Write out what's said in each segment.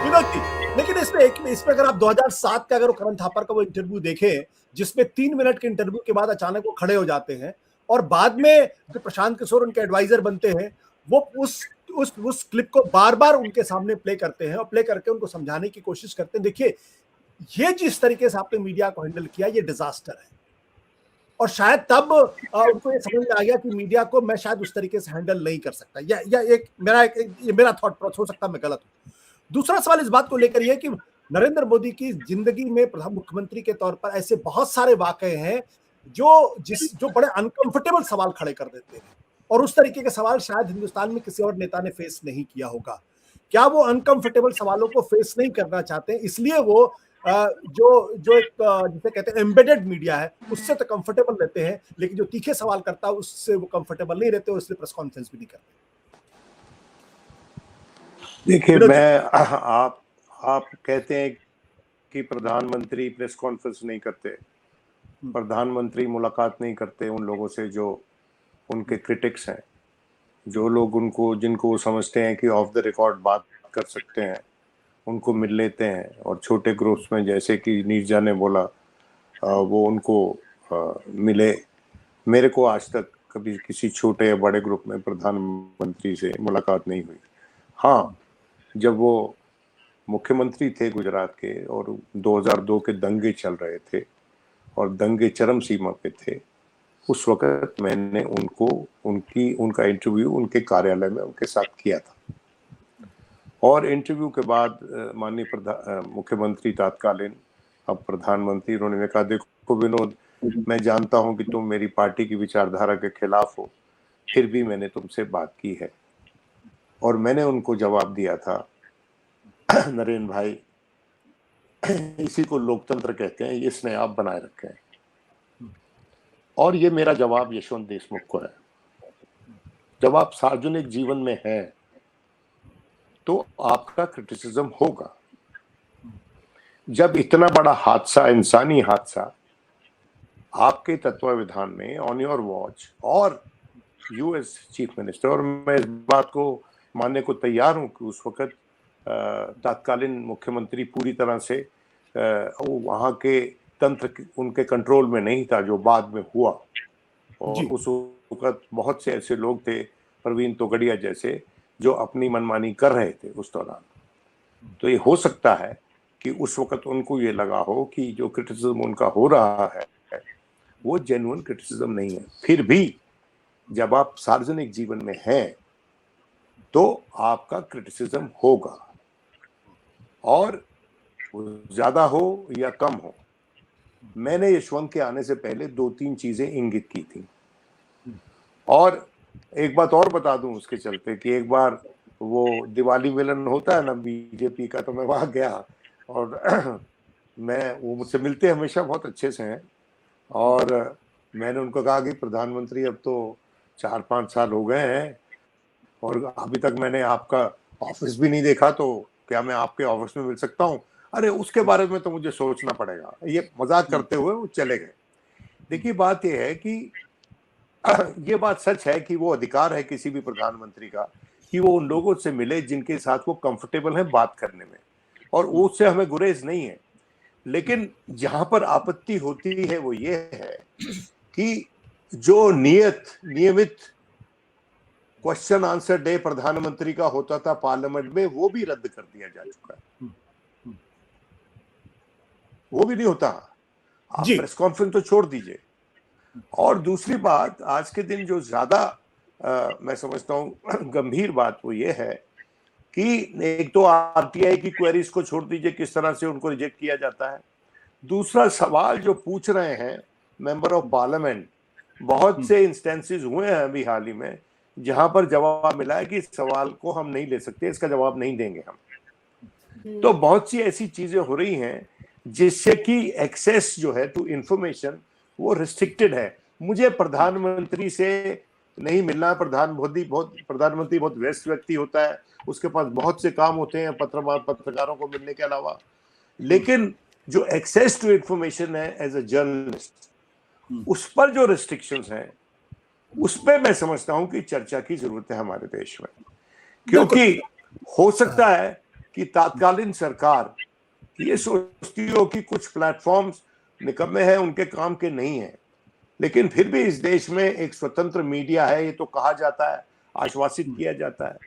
विनोद जी, लेकिन इसमें अगर आप 2007 का अगर करण थापर का वो इंटरव्यू देखें, जिसमें 3 मिनट के इंटरव्यू के बाद अचानक वो खड़े हो जाते हैं और बाद में जो प्रशांत किशोर उनके एडवाइजर बनते हैं, वो उस क्लिप को बार बार उनके सामने प्ले करते हैं और प्ले करके उनको समझाने की कोशिश करते हैं। देखिए, ये जिस तरीके से आपने मीडिया को हैंडल किया, ये डिजास्टर है। और शायद तब उनको ये समझ में आ गया कि मीडिया को मैं शायद उस तरीके से हैंडल नहीं कर सकता, या ये मेरा थॉट प्रोसेस हो सकता है, मैं गलत हूं। दूसरा सवाल इस बात को लेकर यह कि नरेंद्र मोदी की जिंदगी में प्रधान मुख्यमंत्री के तौर पर ऐसे बहुत सारे वाकये हैं जो बड़े अनकंफर्टेबल सवाल खड़े कर देते हैं, और उस तरीके के सवाल शायद हिंदुस्तान में किसी और नेता ने फेस नहीं किया होगा। क्या वो अनकंफर्टेबल सवालों को फेस नहीं करना चाहते हैं, इसलिए वो जो एक जिसे कहते हैं एम्बेडेड मीडिया है, उससे तो कंफर्टेबल रहते हैं, लेकिन जो तीखे सवाल करता है उससे वो कंफर्टेबल नहीं रहते और इसलिए प्रेस कॉन्फ्रेंस भी नहीं करते? देखिए, आप कहते हैं कि प्रधानमंत्री प्रेस कॉन्फ्रेंस नहीं करते, प्रधानमंत्री मुलाकात नहीं करते उन लोगों से जो उनके क्रिटिक्स हैं, जो लोग जिनको वो समझते हैं कि ऑफ द रिकॉर्ड बात कर सकते हैं, उनको मिल लेते हैं। और छोटे ग्रुप्स में, जैसे कि नीरजा ने बोला, वो उनको मिले। मेरे को आज तक कभी किसी छोटे या बड़े ग्रुप में प्रधानमंत्री से मुलाकात नहीं हुई। हाँ, जब वो मुख्यमंत्री थे गुजरात के और 2002 के दंगे चल रहे थे और दंगे चरम सीमा पे थे, उस वक्त मैंने उनका इंटरव्यू उनके कार्यालय में उनके साथ किया था। और इंटरव्यू के बाद माननीय मुख्यमंत्री तात्कालीन, अब प्रधानमंत्री, उन्होंने कहा, देखो विनोद, मैं जानता हूं कि तुम मेरी पार्टी की विचारधारा के खिलाफ हो, फिर भी मैंने तुमसे बात की है। और मैंने उनको जवाब दिया था, नरेंद्र भाई, इसी को लोकतंत्र कहते हैं, ये स्नेह आप बनाए रखे हैं। और ये मेरा जवाब यशवंत देशमुख को है। जब आप सार्वजनिक जीवन में हैं तो आपका क्रिटिसिज्म होगा। जब इतना बड़ा हादसा, इंसानी हादसा, आपके तत्वावधान में, ऑन योर वॉच, और यूएस चीफ मिनिस्टर, और मैं इस बात को मानने को तैयार हूं कि उस वक्त तत्कालीन मुख्यमंत्री पूरी तरह से वहां के तंत्र उनके कंट्रोल में नहीं था, जो बाद में हुआ। और उस वक्त बहुत से ऐसे लोग थे, प्रवीण तोगड़िया जैसे, जो अपनी मनमानी कर रहे थे उस दौरान। तो ये हो सकता है कि उस वक्त उनको ये लगा हो कि जो क्रिटिसिज्म उनका हो रहा है वो जेन्युइन क्रिटिसिज्म नहीं है। फिर भी जब आप सार्वजनिक जीवन में हैं तो आपका क्रिटिसिज्म होगा, और ज्यादा हो या कम हो। मैंने यशवंत के आने से पहले 2-3 चीजें इंगित की थी। और एक बात और बता दूं उसके चलते, कि एक बार वो दिवाली मिलन होता है ना बीजेपी का, तो मैं वहां गया और वो मुझसे मिलते हमेशा बहुत अच्छे से हैं, और मैंने उनको कहा कि प्रधानमंत्री, अब तो 4-5 साल हो गए हैं और अभी तक मैंने आपका ऑफिस भी नहीं देखा, तो क्या मैं आपके ऑफिस में मिल सकता हूँ? अरे उसके बारे में तो मुझे सोचना पड़ेगा। ये मजाक करते हुए वो चले गए। देखिए, बात ये है कि ये बात सच है कि वो अधिकार है किसी भी प्रधानमंत्री का कि वो उन लोगों से मिले जिनके साथ वो कंफर्टेबल है बात करने में, और उससे हमें गुरेज नहीं है। लेकिन जहां पर आपत्ति होती है वो ये है कि जो नियमित क्वेश्चन आंसर डे प्रधानमंत्री का होता था पार्लियामेंट में, वो भी रद्द कर दिया जा चुका है। वो भी नहीं होता। आप प्रेस कॉन्फ्रेंस तो छोड़ दीजिए। और दूसरी बात, आज के दिन जो ज्यादा मैं समझता हूं गंभीर बात, वो ये है कि एक तो आरटीआई की क्वेरीज को छोड़ दीजिए, किस तरह से उनको रिजेक्ट किया जाता है। दूसरा सवाल जो पूछ रहे हैं मेंबर ऑफ पार्लियामेंट, बहुत से इंस्टेंसेस हुए हैं अभी हाल ही में जहां पर जवाब मिला है कि इस सवाल को हम नहीं ले सकते, इसका जवाब नहीं देंगे हम। तो बहुत सी ऐसी चीजें हो रही हैं जिससे कि एक्सेस जो है टू इंफॉर्मेशन वो रिस्ट्रिक्टेड है। मुझे प्रधानमंत्री से नहीं मिलना, प्रधानमंत्री बहुत व्यस्त व्यक्ति होता है, उसके पास बहुत से काम होते हैं पत्रकारों को मिलने के अलावा। लेकिन जो एक्सेस टू इंफॉर्मेशन है एज अ जर्नलिस्ट, उस पर जो रिस्ट्रिक्शंस हैं, उस पर मैं समझता हूं कि चर्चा की जरूरत है हमारे देश में। क्योंकि हो सकता है कि तात्कालीन सरकार ये सोचती हो कि कुछ प्लेटफॉर्म्स निकम्मे हैं, उनके काम के नहीं है, लेकिन फिर भी इस देश में एक स्वतंत्र मीडिया है, ये तो कहा जाता है, आश्वासित किया जाता है,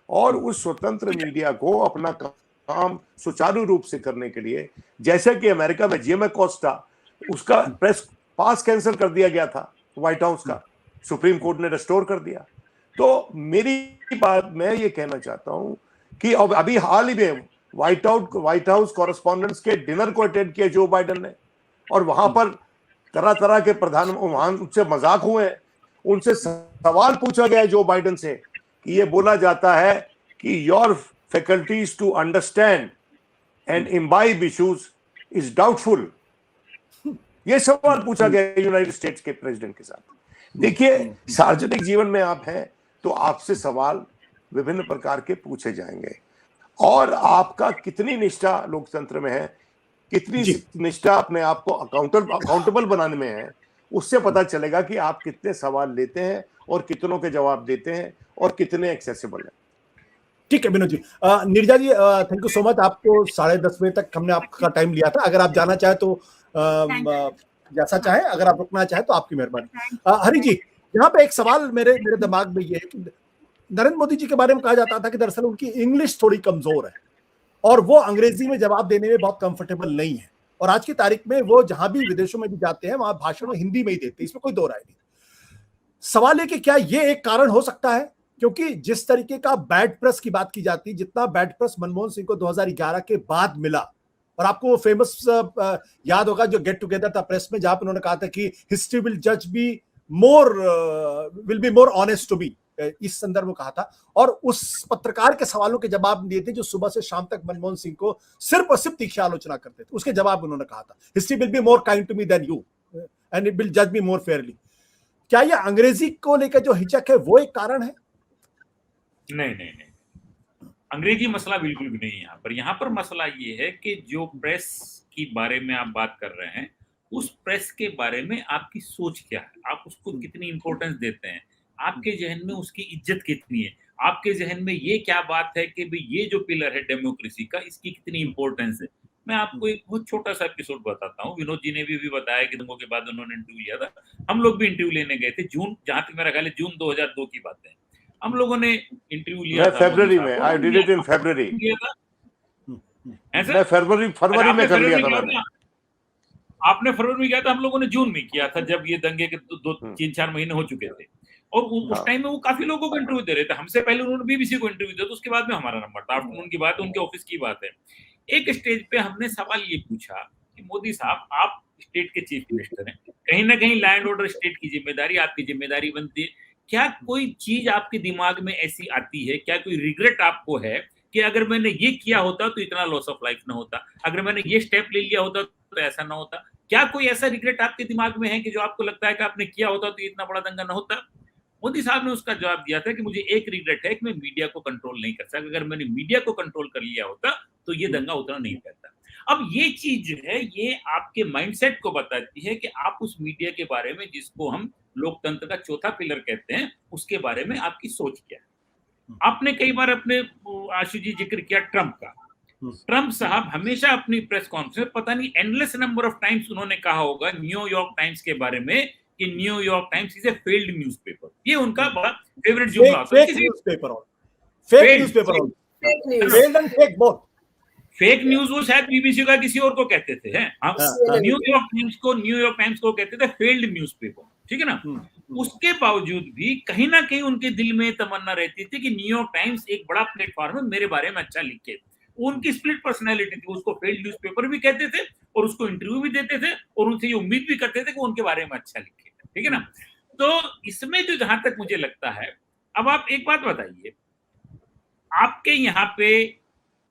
और उस स्वतंत्र मीडिया को अपना काम सुचारू रूप से करने के लिए, जैसे कि अमेरिका में जीएम कोस्टा, उसका प्रेस पास कैंसिल कर दिया गया था व्हाइट हाउस का, सुप्रीम कोर्ट ने रिस्टोर कर दिया। तो मेरी बात, मैं ये कहना चाहता हूं कि अब अभी हाल ही में व्हाइट हाउस कॉरेस्पॉन्डेंट्स के डिनर को अटेंड किया जो बाइडेन ने, और वहां पर तरह तरह के प्रधान वहां उनसे मजाक हुए, उनसे सवाल पूछा गया जो बाइडेन से, कि ये बोला जाता है कि your faculties to understand and imbibe issues is doubtful. ये सवाल पूछा गया यूनाइटेड स्टेट्स के प्रेसिडेंट के साथ। देखिए, सार्वजनिक जीवन में आप हैं तो आपसे सवाल विभिन्न प्रकार के पूछे जाएंगे, और आपका कितनी निष्ठा लोकतंत्र में है, कितनी निष्ठा अपने आप को अकाउंटेबल बनाने में है, उससे पता चलेगा कि आप कितने सवाल लेते हैं और कितनों के जवाब देते हैं और कितने एक्सेसिबल हैं। ठीक है विनोद जी। नीरजा जी, थैंक यू सो मच। आपको 10:30 बजे तक हमने आपका टाइम लिया था, अगर आप जाना चाहे तो जैसा चाहे, अगर आप रुकना चाहे तो आपकी मेहरबानी। हरि जी, यहाँ पे एक सवाल मेरे दिमाग में ये है कि नरेंद्र मोदी जी के बारे में कहा जाता था कि दरअसल उनकी इंग्लिश थोड़ी कमजोर है और वो अंग्रेजी में जवाब देने में बहुत कंफर्टेबल नहीं है, और आज की तारीख में वो जहां भी विदेशों में भी जाते हैं वहां भाषण हिंदी में ही देते हैं, इसमें कोई दो राय नहीं। सवाल है कि क्या ये एक कारण हो सकता है, क्योंकि जिस तरीके का बैड प्रेस की बात की जाती है, जितना बैड प्रेस मनमोहन सिंह को 2011 के बाद मिला, और आपको वो फेमस याद होगा जो गेट टुगेदर था प्रेस में, जहां पर उन्होंने कहा था कि हिस्ट्री विल जज be more honest to be, इस संदर्भ में कहा था, और उस पत्रकार के सवालों के जवाब दिए थे जो सुबह से शाम तक मनमोहन सिंह को सिर्फ और सिर्फ तीखी आलोचना करते थे। उसके जवाब उन्होंने कहा था, history will be more kind to me than you and it will जज मी मोर फेयरली। क्या ये अंग्रेजी को लेकर जो हिचक है वो एक कारण है? नहीं, अंग्रेजी मसला बिल्कुल भी नहीं है यहाँ पर। यहाँ पर मसला ये है कि जो प्रेस की बारे में आप बात कर रहे हैं, उस प्रेस के बारे में आपकी सोच क्या है, आप उसको कितनी इंपॉर्टेंस देते हैं, आपके जहन में उसकी इज्जत कितनी है, आपके जहन में ये क्या बात है कि भाई ये जो पिलर है डेमोक्रेसी का, इसकी कितनी इंपॉर्टेंस है। मैं आपको एक बहुत छोटा सा एपिसोड बताता हूँ। विनोद जी ने भी बताया कि दंगों के बाद उन्होंने इंटरव्यू लिया था, हम लोग भी इंटरव्यू लेने गए थे, जून, जहां तक मेरा ख्याल है जून 2002 की बात है, हम लोगों ने इंटरव्यू लिया था फरवरी में। आई डिड इट इन फरवरी। मैं फरवरी में कर लिया था मैंने। आपने फरवरी में किया था, हम लोगों ने जून में किया था, जब ये दंगे के 2-3-4 महीने हो चुके थे, और उस टाइम में वो काफी लोगों को इंटरव्यू दे रहे थे। हमसे पहले उन्होंने बीबीसी को इंटरव्यू दिया, तो उसके बाद में हमारा नंबर था। आफ्टरनून की बात है, उनके ऑफिस की बात है। एक स्टेज पे हमने सवाल ये पूछा कि मोदी साहब, आप स्टेट के चीफ मिनिस्टर हैं, कहीं ना कहीं लैंड ऑर्डर स्टेट की जिम्मेदारी, आपकी जिम्मेदारी बनती है, क्या कोई चीज आपके दिमाग में ऐसी आती है, क्या कोई रिग्रेट आपको है कि अगर मैंने ये किया होता तो इतना लॉस ऑफ लाइफ ना होता, अगर मैंने ये स्टेप ले लिया होता तो ऐसा ना होता? क्या कोई ऐसा रिग्रेट आपके दिमाग में है कि जो आपको लगता है कि आपने किया होता तो इतना बड़ा दंगा ना होता? मोदी साहब ने उसका जवाब दिया था कि मुझे एक रिग्रेट है कि मैं मीडिया को कंट्रोल नहीं कर सका, अगर मैंने मीडिया को कंट्रोल कर लिया होता तो ये दंगा उतना नहीं फैलता। अब ये चीज जो है, ये आपके माइंडसेट को बताती है कि आप उस मीडिया के बारे में, जिसको हम लोकतंत्र का चौथा पिलर कहते हैं, उसके बारे में आपकी सोच क्या है। आपने कई बार अपने आशु जी जिक्र किया ट्रंप का। ट्रंप साहब हमेशा अपनी प्रेस कॉन्फ्रेंस, पता नहीं एंडलेस नंबर ऑफ टाइम्स उन्होंने कहा होगा न्यूयॉर्क टाइम्स के बारे में कि New York times is a failed newspaper. ये उनका बड़ा फेवरेट जुमला होता है। फेक न्यूज वो शायद बीबीसी का किसी और को कहते थे, न्यूयॉर्क टाइम्स को कहते थे फेल्ड न्यूज़पेपर, ठीक है ना। उसके बावजूद भी कहीं ना कहीं उनके दिल में तमन्ना रहती थी कि न्यूयॉर्क टाइम्स एक बड़ा प्लेटफॉर्म है, मेरे बारे में अच्छा लिखे। उनकी स्प्लिट पर्सनैलिटी थी, उसको फेल्ड न्यूज़पेपर भी कहते थे और उसको इंटरव्यू भी देते थे और उनसे ये उम्मीद भी करते थे कि उनके बारे में अच्छा लिखे, ठीक है ना। तो इसमें जो, जहां तक मुझे लगता है, अब आप एक बात बताइए, आपके यहाँ पे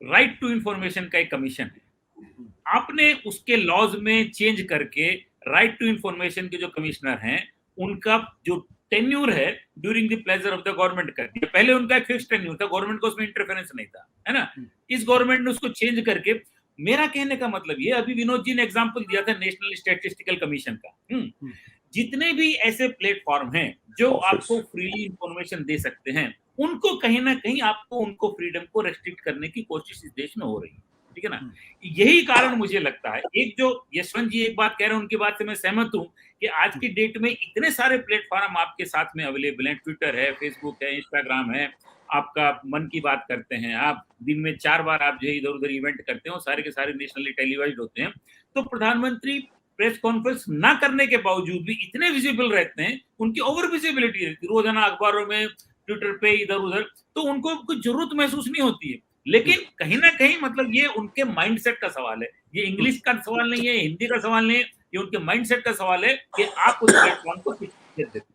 राइट टू इंफॉर्मेशन का एक कमीशन है, आपने उसके लॉज में चेंज करके राइट टू इंफॉर्मेशन के जो कमिश्नर हैं उनका जो टेन्यूर है during the pleasure of the government कर दिया। पहले उनका एक फिक्स टेन्यूर था, गवर्नमेंट को उसमें इंटरफेरेंस नहीं था, है ना। इस गवर्नमेंट ने उसको चेंज करके, मेरा कहने का मतलब ये, अभी विनोद जी ने एग्जांपल दिया था नेशनल स्टैटिस्टिकल कमीशन का, जितने भी ऐसे प्लेटफॉर्म हैं जो आपको फ्रीली इंफॉर्मेशन दे सकते हैं, उनको कहीं ना कहीं आपको उनको फ्रीडम को रेस्ट्रिक्ट करने की कोशिश इस देश में हो रही है, ठीक है ना। यही कारण मुझे लगता है, एक जो यशवंत जी एक बात कह रहे हैं उनकी बात से मैं सहमत हूं कि आज की डेट में इतने सारे प्लेटफॉर्म आपके साथ में अवेलेबल हैं, ट्विटर है, फेसबुक है, इंस्टाग्राम है, आपका मन की बात करते हैं, आप दिन में 4 बार आप जो इधर उधर इवेंट करते हैं, सारे के सारे नेशनली टेलीवाइज्ड होते हैं। तो प्रधानमंत्री प्रेस कॉन्फ्रेंस ना करने के बावजूद भी इतने विजिबल रहते हैं, उनकी ओवर विजिबिलिटी रहती है रोजाना अखबारों में, ट्विटर पे, इधर उधर, तो उनको कुछ जरूरत महसूस नहीं होती है। लेकिन कहीं ना कहीं मतलब ये उनके माइंडसेट का सवाल है, ये इंग्लिश का सवाल नहीं है, हिंदी का सवाल नहीं है, ये उनके माइंडसेट का सवाल है कि आप उस प्लेटफॉर्म को किस देते हैं।